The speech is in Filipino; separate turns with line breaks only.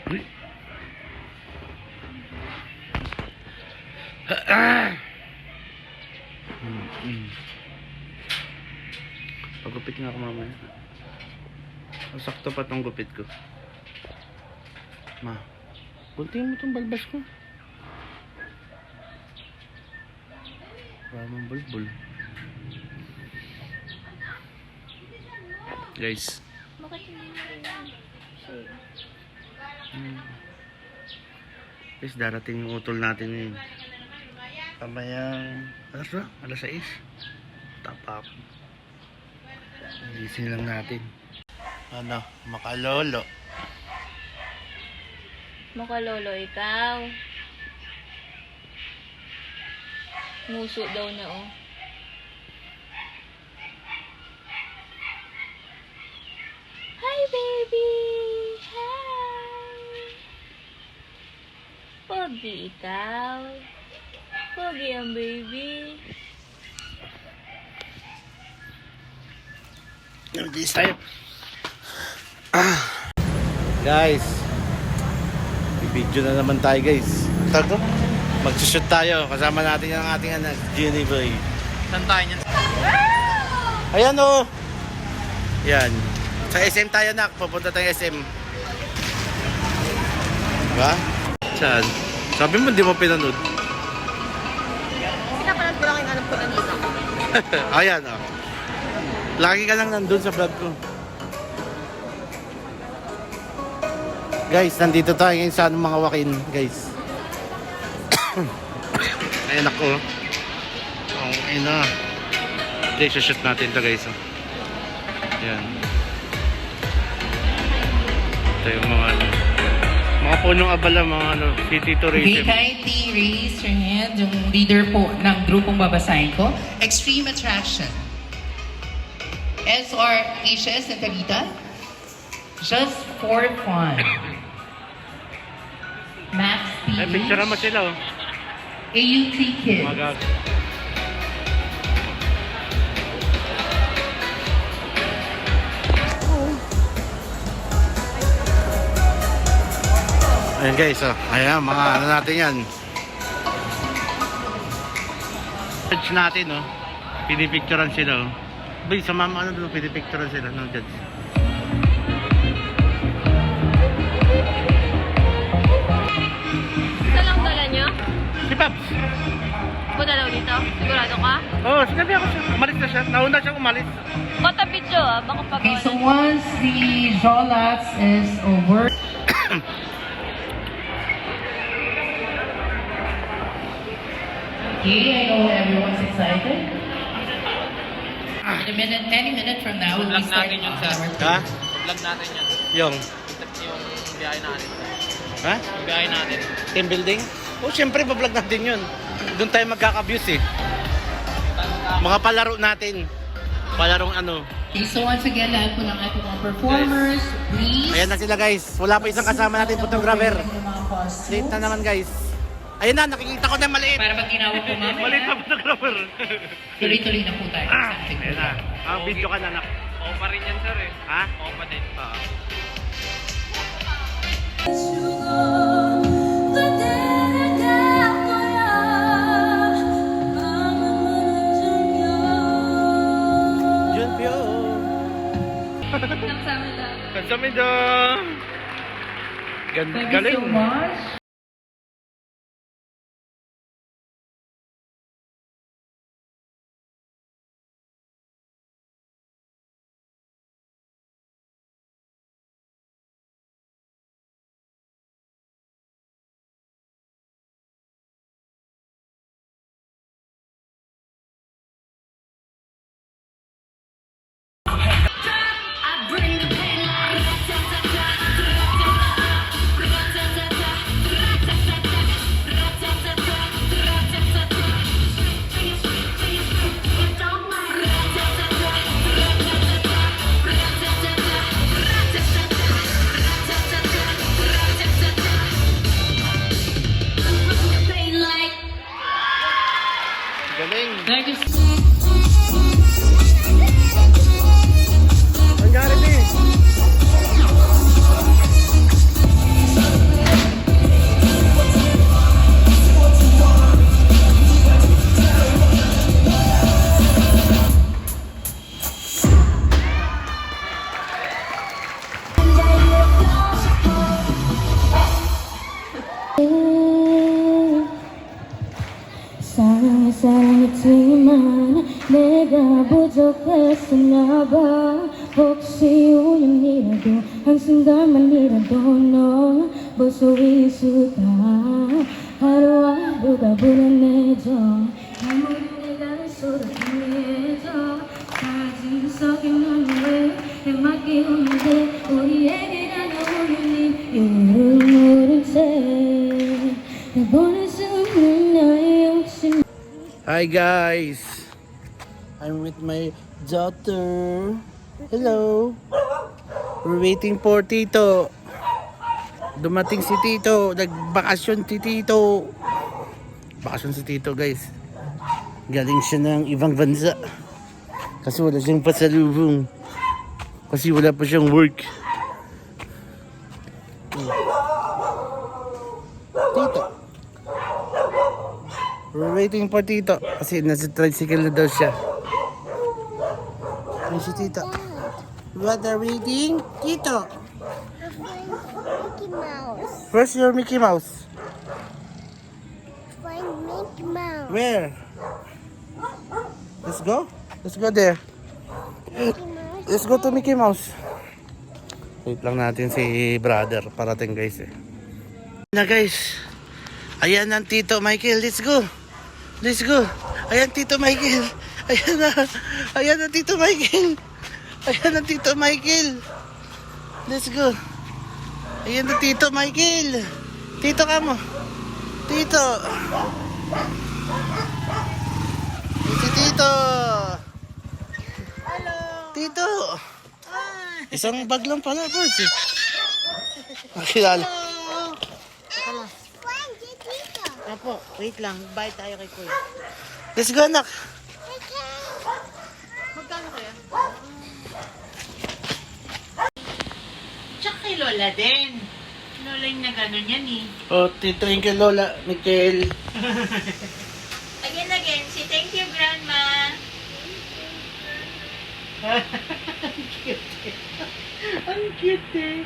Uy. Pagupit nga ako mamaya. Sakto pa tong gupit ko. Ma, kuntiin mo tong balbas ko. Para bulbul. Guys.
Bakit hindi mo rin yan?
Guys, darating yung utol natin eh. Pamayang, alas na? Alas 6. Tapak. Gising lang natin. Ano, makalolo.
Makalolo ikaw. Nguso daw na oh. Hi baby! Hi! Pogi ikaw. Pogi ang baby.
Nandis tayo. Guys, i-video na naman tayo guys. Tago? Magsushoot tayo. Kasama natin ang ating anak, Jenny Boy.
Saan tayo niyan?
Ayan o. Yan. Sa SM tayo nak. Pupunta tayo SM. Diba? Saan? Sabi mo hindi mo pinanood.
Pinapanood ko lang yung anak ko kanina.
Ayan o. Lagi ka lang nandun sa vlog ko. Guys, nandito tayo ngayon sa mga wakin, guys. Ayan ako. Oh, ina. Okay, shoot natin ito guys. Ayan. Ito yung mga punong abala, mga city tourism.
Okay, kindly raise your hand. Yung leader po ng grupong babasahin ko. Extreme Attraction. SR HS Natalita. Just for fun. Max
Ay, picture mo sila oh.
AUT Kids.
Magag. Ayan guys, oh. Ayan, mga ano natin yan. Judge natin, oh. Pinipicturean sila, oh. Bay, sa mama, ano doon, pinipicturean sila, no, judge.
Isa lang dala nyo?
Si Paps.
Punta daw dito? Sigurado ka?
Oo, oh, sinabi ako siya. Umalis na siya. Nauna siyang umalis.
Bata video ah, baka pag
Okay, so once the Jolats is over. Okay, I know everyone's excited. In a minute, any minute from now, we'll be
Vlog
starting
natin yun,
our
sir.
Ha?
Vlog natin yan.
Yung.
Yung biyahe natin.
Ha?
Yung biyahe natin.
Team building? Oh, syempre, bablog natin yun. Doon tayo magkaka-views eh. Mga palaro natin. Palarong ano.
Okay, so once again, lahat po ng ating mga performers, please.
Ayan na sila guys. Wala pa isang kasama natin photographer.
Ng mga costumes.
Late na naman guys. Ayun na, nakikita ko na maliit.
Para pag tinawag po mamaya,
Maliit na photographer.
tuloy-tuloy na po tayo. Something
Ayan na. Ah, video ka na nak.
Oo pa rin yan, sir eh.
Ha?
Oo pa din.
Oo. Junpyo. Kamsahamnida.
Thank you
Galing.
so much.
내가 부족했었나 봐 혹시 우연이라도 한순간만이라도 넌 벗어 있을까 하루하루가 불안해져 아무리 내가 소리해져 사진 속에 너는 왜 해맑게 오는데 우리에게 다가오는 이 이유를 모른 채 내보낼 수 없는 나의 욕심.
Hi guys, I'm with my daughter. Hello. We're waiting for Tito. Dumating si Tito. Nagbakasyon si Tito. Bakasyon si Tito guys. Galing siya ng ibang bansa. Kasi wala siyang pasalubong. Kasi wala pa siyang work. Tito. We're waiting for Tito. Kasi nasa tricycle na daw siya. Ay si Tito. What are we waiting? Tito.
Mickey Mouse.
Where's your Mickey Mouse?
Find Mickey Mouse.
Where? Let's go. Let's go there.
Mickey Mouse.
Let's go to Mickey Mouse. Wait lang natin si brother. Parating guys eh. Na guys. Ayan ang Tito Michael. Let's go. Let's go. Ayan Tito Michael. Ayan na. Ayan ang Tito Michael. Ayan ang Tito Michael. Let's go. Ayan ang Tito Michael. Tito ka mo. Tito. Si Tito. Hello. Tito. Isang bag lang pala, boys. Makilala.
Find the Tito.
Apo, wait lang. Bye tayo kay Kuya.
Let's go, anak.
Magkano kaya? Tsaka kay Lola din. Lola yung na gano'n yan eh.
Oh, Tito yung kay Lola, Michael.
Again, say thank you, Grandma. Ang cute eh.